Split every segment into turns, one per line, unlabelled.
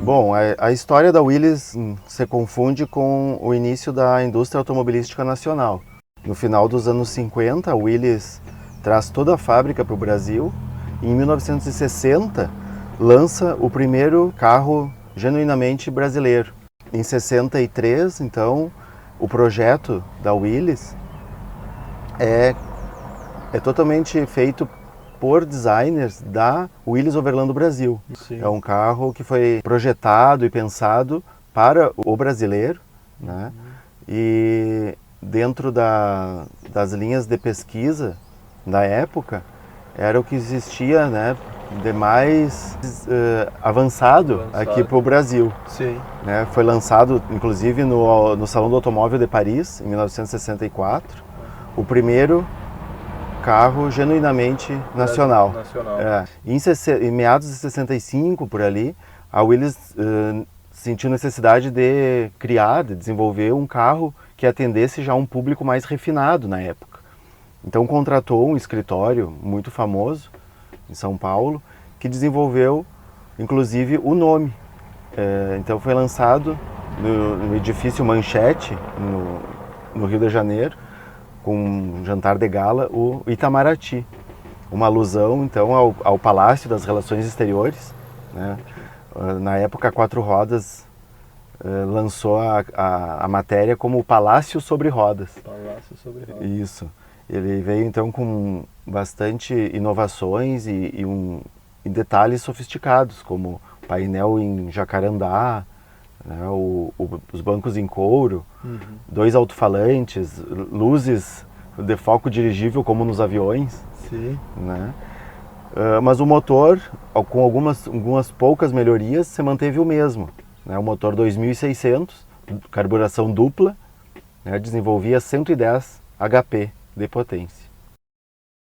Bom, a história da Willys se confunde com o início da indústria automobilística nacional. No final dos anos 50, a Willys traz toda a fábrica para o Brasil e em 1960 lança o primeiro carro genuinamente brasileiro. Em 63, então, o projeto da Willys é totalmente feito por designers da Willys Overland do Brasil.
Sim.
É um carro que foi projetado e pensado para o brasileiro, né? E dentro das linhas de pesquisa da época, era o que existia, né, de mais avançado aqui para o Brasil.
Sim.
Né? Foi lançado, inclusive, no Salão do Automóvel de Paris, em 1964, o primeiro carro genuinamente nacional. Em meados de 65, por ali, a Willys sentiu necessidade de desenvolver um carro que atendesse já um público mais refinado na época. Então contratou um escritório muito famoso em São Paulo, que desenvolveu, inclusive, o nome. Então foi lançado no edifício Manchete, no Rio de Janeiro, com um jantar de gala, o Itamaraty. Uma alusão, então, ao Palácio das Relações Exteriores, né? Na época, a Quatro Rodas lançou a matéria como o Palácio sobre Rodas.
Palácio sobre Rodas.
Isso. Ele veio, então, com bastante inovações e detalhes sofisticados, como painel em jacarandá, né? Os bancos em couro, 2 alto-falantes, luzes de foco dirigível como nos aviões.
Sim.
Né? Mas o motor, com algumas poucas melhorias, se manteve o mesmo. Né? O motor 2600, carburação dupla, né? Desenvolvia 110 HP de potência.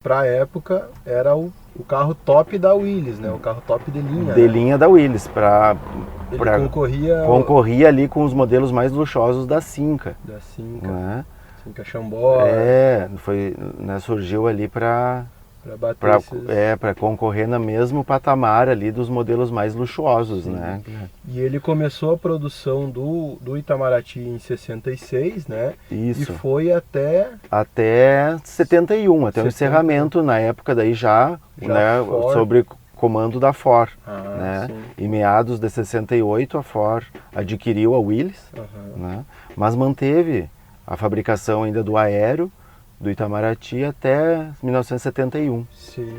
Para a época, era o carro top da Willys, né? O carro top de linha.
De linha da Willys, concorria ali com os modelos mais luxuosos da Simca.
Da Simca.
Né?
Simca Xambó.
Surgiu ali para
bater
concorrer no mesmo patamar ali dos modelos mais luxuosos. Né?
E ele começou a produção do Itamaraty em 66, né?
Isso.
E foi até
71, até o encerramento, na época daí já né, sobre comando da Ford. Né? Em meados de 68 a Ford adquiriu a Willys, né? Mas manteve a fabricação ainda do Aero, do Itamaraty, até 1971.
Sim.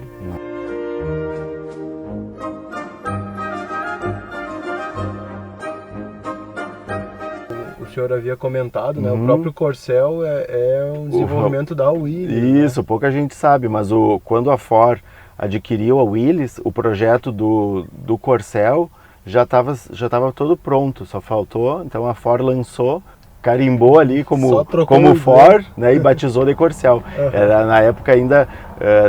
O senhor havia comentado, né? O próprio Corcel é um desenvolvimento da Willys.
Isso, né? Pouca gente sabe, mas quando a Ford adquiriu a Willys, o projeto do Corcel já estava todo pronto, só faltou, então a Ford lançou, carimbou ali como Ford, né, e batizou de Corcel. Era, na época ainda,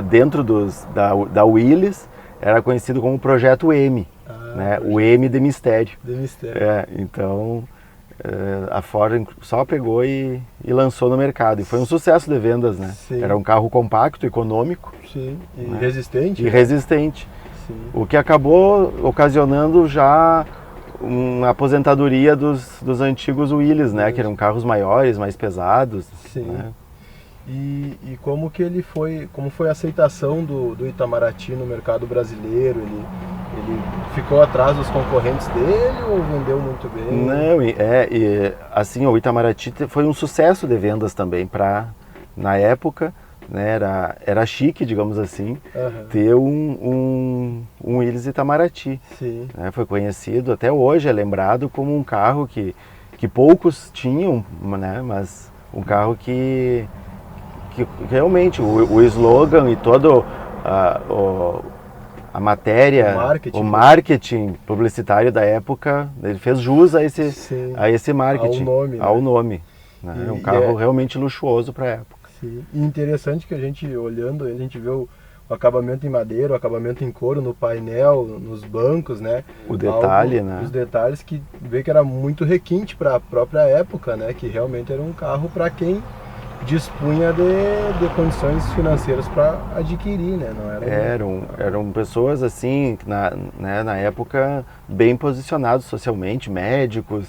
dentro da Willys, era conhecido como Projeto M, né, o M de mistério.
De mistério.
Então, a Ford só pegou e lançou no mercado. E foi um sucesso de vendas, né?
Sim.
Era um carro compacto, econômico.
Sim, e
né?
resistente.
E resistente.
Sim.
O que acabou ocasionando já uma aposentadoria dos antigos Willys, né? Que eram carros maiores, mais pesados.
Sim.
Né?
E como foi a aceitação do Itamaraty no mercado brasileiro? Ele ficou atrás dos concorrentes dele ou vendeu muito bem?
Não, assim, o Itamaraty foi um sucesso de vendas também na época, né, era chique, digamos assim, ter um Willys Itamaraty.
Sim.
Né, foi conhecido, até hoje é lembrado como um carro que poucos tinham, né, mas um carro que realmente o slogan e todo a matéria, o marketing publicitário da época, ele fez jus a esse marketing, ao nome. Né? É um carro realmente luxuoso para a época.
Sim. E interessante que a gente olhando, a gente vê o acabamento em madeira, o acabamento em couro no painel, nos bancos, né?
O detalhe, né?
Os detalhes que vê que era muito requinte para a própria época, né? Que realmente era um carro para quem dispunha de condições financeiras para adquirir, né? Não
eram pessoas assim, na época, bem posicionados socialmente, médicos,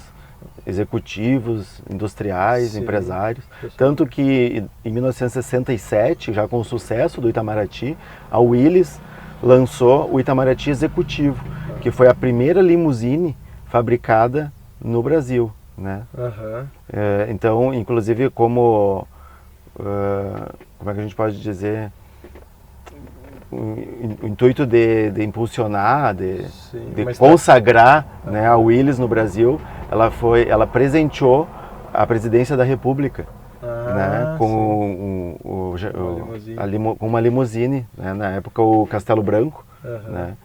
executivos, industriais, sim, empresários. Tanto que em 1967, já com o sucesso do Itamaraty, a Willys lançou o Itamaraty Executivo, que foi a primeira limusine fabricada no Brasil, né? Então, inclusive, como é que a gente pode dizer, o intuito de impulsionar, de consagrar, né, a Willys no Brasil, ela presenteou a presidência da República, né, com uma limusine, né, na época o Castelo Branco, né,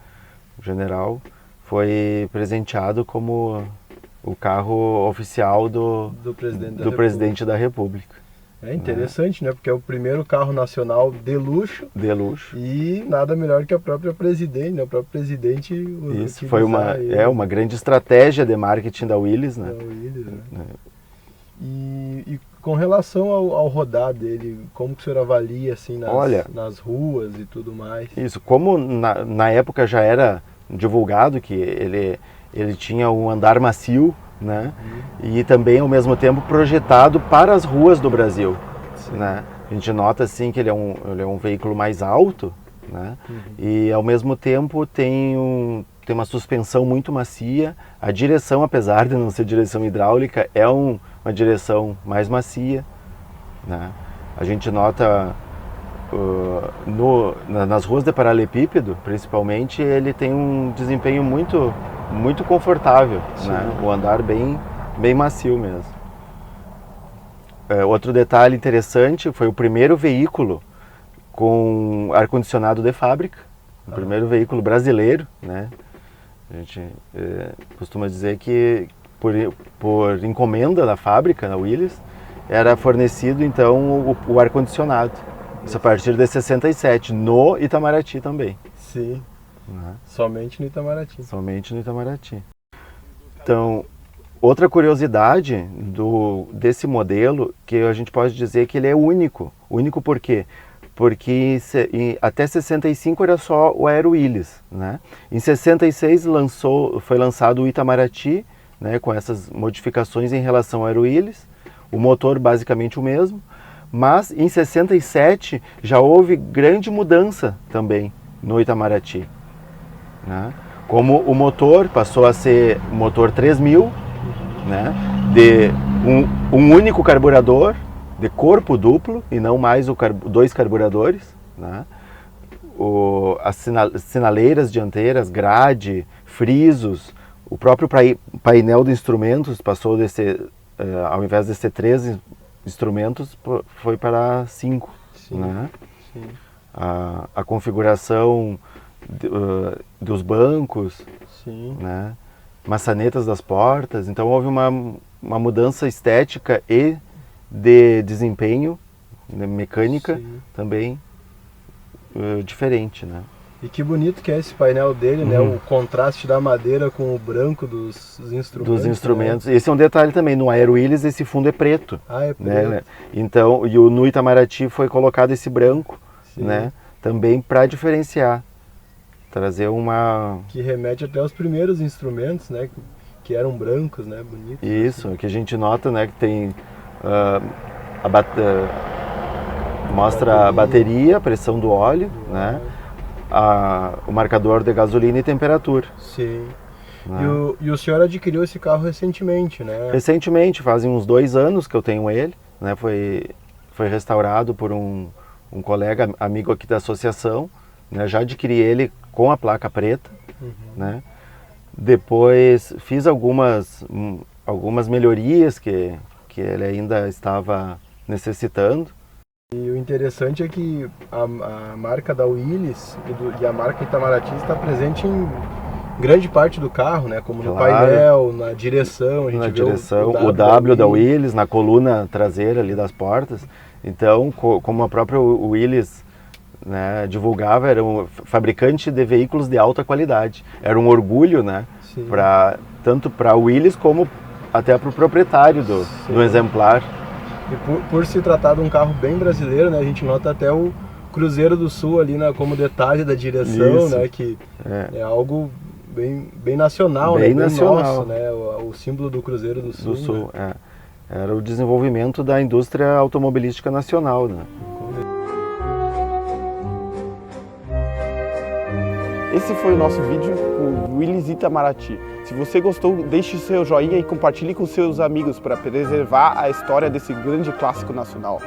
o general, foi presenteado como o carro oficial do presidente da República.
É interessante, né? Porque é o primeiro carro nacional de luxo.
De luxo.
E nada melhor que a própria presidente, né? O próprio presidente.
Isso foi uma grande estratégia de marketing da Willys, né?
Da Willys, né? E com relação ao rodar dele, como que o senhor avalia assim nas ruas e tudo mais?
Isso, como na época já era divulgado que ele tinha um andar macio, né? E também ao mesmo tempo projetado para as ruas do Brasil, né? A gente nota assim que ele é um veículo mais alto, né? E ao mesmo tempo tem uma suspensão muito macia. A direção, apesar de não ser direção hidráulica, é uma direção mais macia, né? A gente nota nas ruas de paralelepípedo, principalmente, ele tem um desempenho muito confortável, né? O andar bem macio mesmo. Outro detalhe interessante, foi o primeiro veículo com ar-condicionado de fábrica, o primeiro veículo brasileiro, né? A gente costuma dizer que por encomenda da fábrica, na Willys, era fornecido então o ar-condicionado. Isso a partir de 67, no Itamaraty também.
Sim. Somente no Itamaraty.
Somente no Itamaraty. Então, outra curiosidade desse modelo, que a gente pode dizer que ele é único. Único por quê? Porque até 65 era só o Aero Willys, né? Em 66 foi lançado o Itamaraty, né, com essas modificações em relação ao Aero Willys. O motor basicamente o mesmo. Mas em 67 já houve grande mudança também no Itamaraty, né? Como o motor passou a ser motor 3000, né? De um único carburador, de corpo duplo e não mais dois carburadores, né? As sinaleiras dianteiras, grade, frisos, o próprio painel de instrumentos passou de ser, ao invés de ser 13 instrumentos, foi para 5, né?
Sim.
A configuração dos bancos, né? Maçanetas das portas, então houve uma mudança estética e de desempenho, né, mecânica, também diferente, né?
E que bonito que é esse painel dele, né? O contraste da madeira com o branco dos instrumentos.
Dos instrumentos. Né? Esse é um detalhe também, no Aero Willys esse fundo é preto.
É preto.
Né? Então, no Itamaraty foi colocado esse branco, né? Também para diferenciar, trazer uma...
Que remete até aos primeiros instrumentos, né? Que eram brancos, né? Bonitos.
Isso, que a gente nota, né? Que tem... mostra a bateria, a pressão do óleo, né? O marcador de gasolina e temperatura.
Sim. Né? E o senhor adquiriu esse carro recentemente, né?
Recentemente, fazem uns 2 anos que eu tenho ele, né? Foi restaurado por um colega amigo aqui da associação, né? Já adquiri ele com a placa preta, né? Depois fiz algumas melhorias que ele ainda estava necessitando.
E o interessante é que a marca da Willys e a marca Itamaraty está presente em grande parte do carro, né? Como no painel, na direção.
O W da Willys, na coluna traseira ali das portas. Então, como a própria Willys, né, divulgava, era um fabricante de veículos de alta qualidade. Era um orgulho, né? Tanto para a Willys como até para o proprietário do exemplar.
E por se tratar de um carro bem brasileiro, né, a gente nota até o Cruzeiro do Sul ali, né, como detalhe da direção, né, que é algo bem nacional,
bem
né,
nacional.
Bem nosso, né, o símbolo do Cruzeiro do Sul.
Né? Era o desenvolvimento da indústria automobilística nacional, né?
Esse foi o nosso vídeo com o Willys Itamaraty. Se você gostou, deixe seu joinha e compartilhe com seus amigos para preservar a história desse grande clássico nacional.